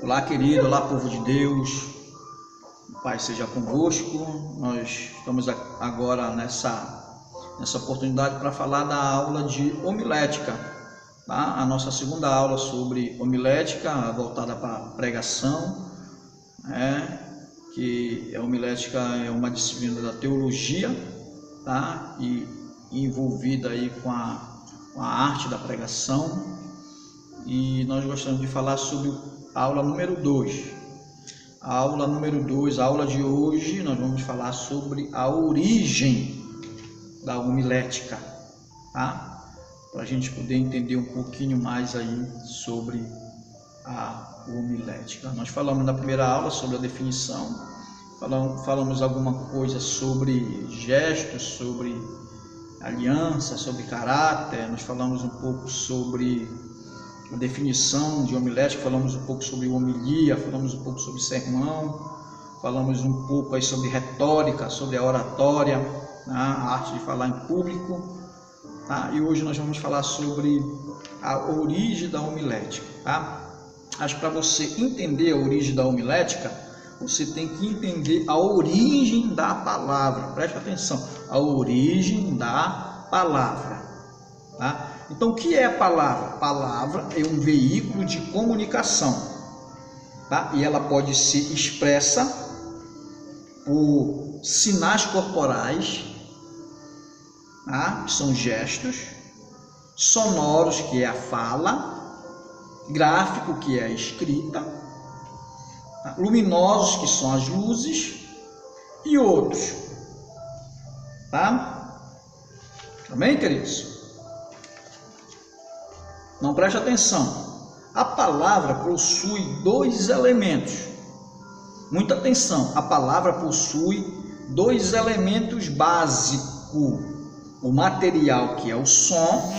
Olá, querido, olá, povo de Deus, o Pai seja convosco. Nós estamos agora nessa oportunidade para falar da aula de homilética, tá? A nossa segunda aula sobre homilética, voltada para pregação, que a homilética é uma disciplina da teologia, tá? E envolvida aí com a arte da pregação. E nós gostaríamos de falar sobre a aula número 2. A aula número 2, a aula de hoje, nós vamos falar sobre a origem da homilética, tá? Para a gente poder entender um pouquinho mais aí sobre a homilética. Nós falamos na primeira aula sobre a definição, falamos alguma coisa sobre gestos, sobre aliança, sobre caráter, nós falamos um pouco sobre a definição de homilética, falamos um pouco sobre homilia, falamos um pouco sobre sermão, falamos um pouco aí sobre retórica, sobre a oratória, né, a arte de falar em público, tá? E hoje nós vamos falar sobre a origem da homilética, tá? Acho que para você entender a origem da homilética, você tem que entender a origem da palavra. Preste atenção, a origem da palavra, tá? Então, o que é a palavra? Palavra é um veículo de comunicação, tá? E ela pode ser expressa por sinais corporais, tá? Que são gestos, sonoros, que é a fala, gráfico, que é a escrita, tá? Luminosos, que são as luzes, e outros, tá? Amém, queridos? Não, preste atenção, a palavra possui dois elementos, muita atenção, a palavra possui dois elementos básicos, o material, que é o som,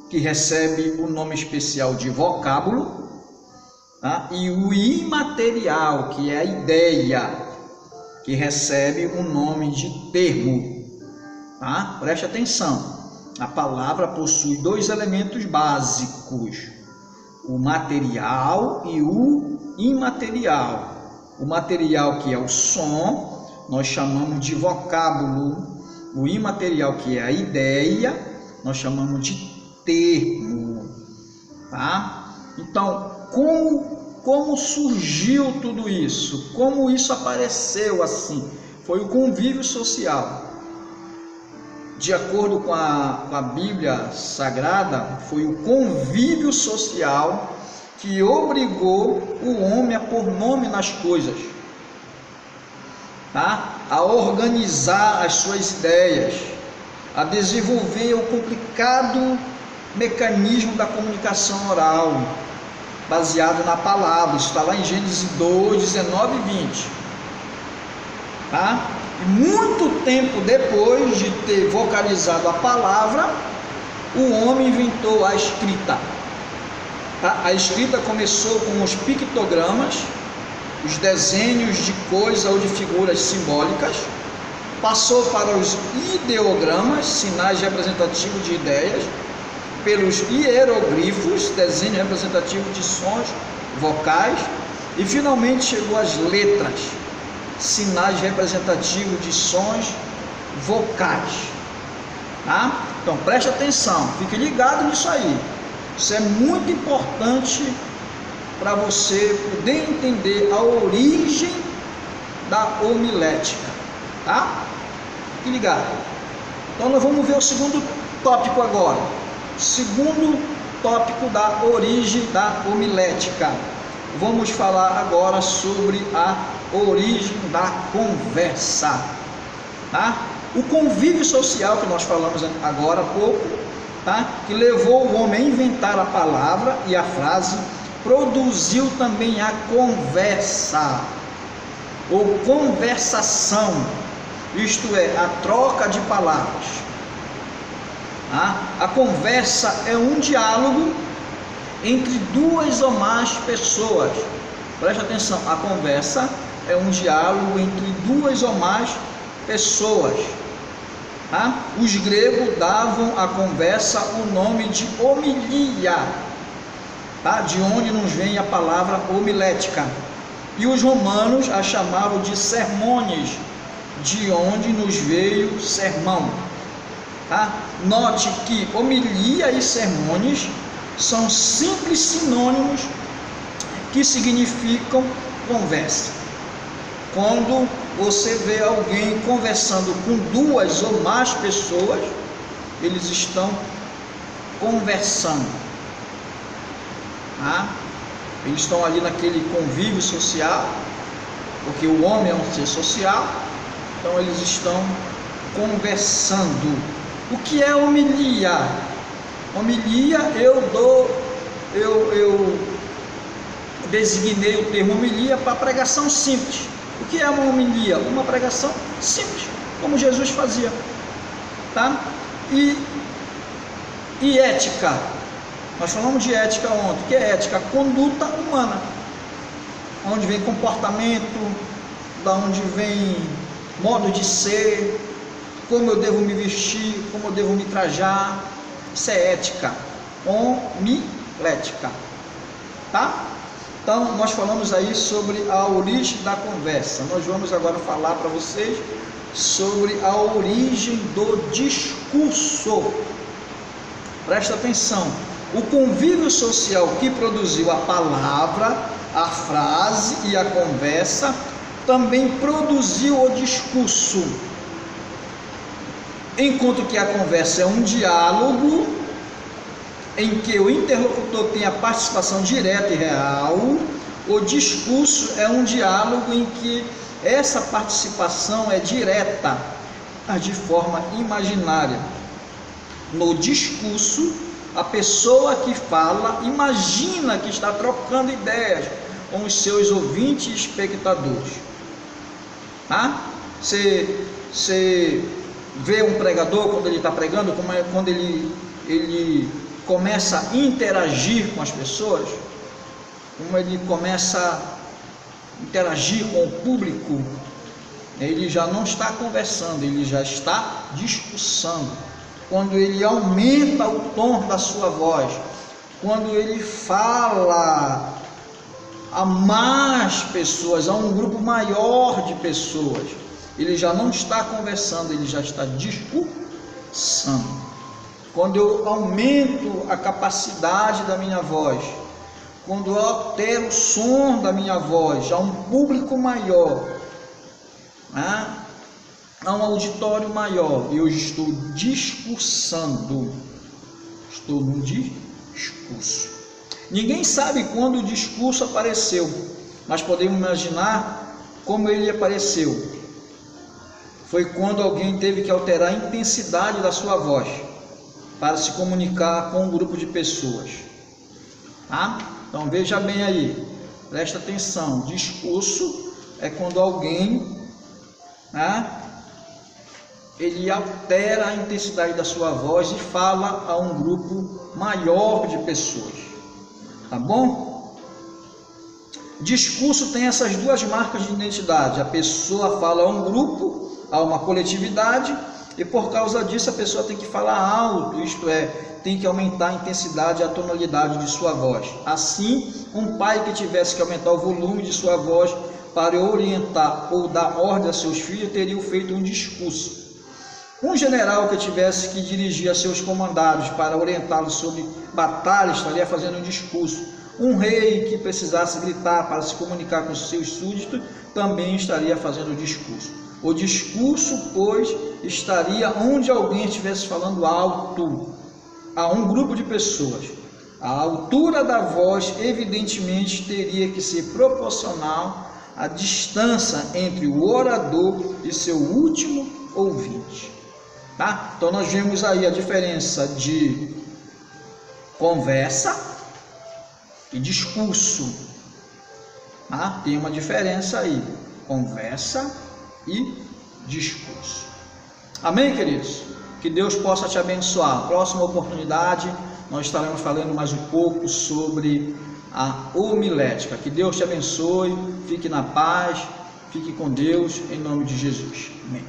que recebe o nome especial de vocábulo, tá? E o imaterial, que é a ideia, que recebe o nome de termo, tá? Preste atenção. A palavra possui dois elementos básicos, o material e o imaterial. O material, que é o som, nós chamamos de vocábulo. O imaterial, que é a ideia, nós chamamos de termo, tá? Então, como surgiu tudo isso? Como isso apareceu assim? Foi o convívio social. De acordo com a Bíblia Sagrada, foi o convívio social que obrigou o homem a pôr nome nas coisas, tá? A organizar as suas ideias, a desenvolver o complicado mecanismo da comunicação oral, baseado na palavra. Isso está lá em Gênesis 2, 19 e 20, tá? E muito tempo depois de ter vocalizado a palavra, o homem inventou a escrita, tá? A escrita começou com os pictogramas, os desenhos de coisas ou de figuras simbólicas, passou para os ideogramas, sinais representativos de ideias, pelos hieroglifos, desenhos representativos de sons vocais, e finalmente chegou às letras, sinais representativos de sons vocais, tá? Então preste atenção, fique ligado nisso aí. Isso é muito importante para você poder entender a origem da homilética, tá? Fique ligado. Então nós vamos ver o segundo tópico agora. O segundo tópico da origem da homilética. Vamos falar agora sobre a origem da conversa, tá? O convívio social que nós falamos agora há pouco, tá? Que levou o homem a inventar a palavra e a frase, produziu também a conversa ou conversação, isto é, a troca de palavras, tá? A conversa é um diálogo entre duas ou mais pessoas. Preste atenção, a conversa é um diálogo entre duas ou mais pessoas, tá? Os gregos davam à conversa o nome de homilia, tá? De onde nos vem a palavra homilética. E os romanos a chamavam de sermones, de onde nos veio sermão. Tá? Note que homilia e sermones são simples sinônimos que significam conversa. Quando você vê alguém conversando com duas ou mais pessoas, eles estão conversando. Tá? Eles estão ali naquele convívio social, porque o homem é um ser social, então eles estão conversando. O que é homilia? Homilia, eu designei o termo homilia para pregação simples. O que é uma homilia? Uma pregação simples, como Jesus fazia. Tá? E ética. Nós falamos de ética ontem. O que é ética? Conduta humana. Onde vem comportamento, da onde vem modo de ser, como eu devo me vestir, como eu devo me trajar. Isso é ética, homilética, tá? Então nós falamos aí sobre a origem da conversa. Nós vamos agora falar para vocês sobre a origem do discurso. Presta atenção. O convívio social que produziu a palavra, a frase e a conversa também produziu o discurso. Enquanto que a conversa é um diálogo em que o interlocutor tem a participação direta e real, o discurso é um diálogo em que essa participação é direta, mas de forma imaginária. No discurso, a pessoa que fala imagina que está trocando ideias com os seus ouvintes e espectadores. Tá? Você vê um pregador quando ele está pregando, quando ele começa a interagir com as pessoas, como ele começa a interagir com o público, ele já não está conversando, ele já está discursando. Quando ele aumenta o tom da sua voz, quando ele fala a mais pessoas, a um grupo maior de pessoas, ele já não está conversando, ele já está discursando. Quando eu aumento a capacidade da minha voz, quando eu altero o som da minha voz a um público maior, a um auditório maior, eu estou discursando, estou num discurso. Ninguém sabe quando o discurso apareceu, mas podemos imaginar como ele apareceu. Foi quando alguém teve que alterar a intensidade da sua voz para se comunicar com um grupo de pessoas. Tá? Então veja bem aí, presta atenção. Discurso é quando alguém, ele altera a intensidade da sua voz e fala a um grupo maior de pessoas. Tá bom? Discurso tem essas duas marcas de identidade. A pessoa fala a um grupo, a uma coletividade, e por causa disso a pessoa tem que falar alto, isto é, tem que aumentar a intensidade e a tonalidade de sua voz. Assim, um pai que tivesse que aumentar o volume de sua voz para orientar ou dar ordem a seus filhos, teria feito um discurso. Um general que tivesse que dirigir a seus comandados para orientá-los sobre batalha, estaria fazendo um discurso. Um rei que precisasse gritar para se comunicar com seus súditos, também estaria fazendo um discurso. O discurso, pois, estaria onde alguém estivesse falando alto a um grupo de pessoas. A altura da voz, evidentemente, teria que ser proporcional à distância entre o orador e seu último ouvinte. Tá? Então nós vemos aí a diferença de conversa e discurso. Tá? Tem uma diferença aí, conversa e discurso. Amém, queridos? Que Deus possa te abençoar. Próxima oportunidade nós estaremos falando mais um pouco sobre a homilética. Que Deus te abençoe, fique na paz, fique com Deus, em nome de Jesus. Amém.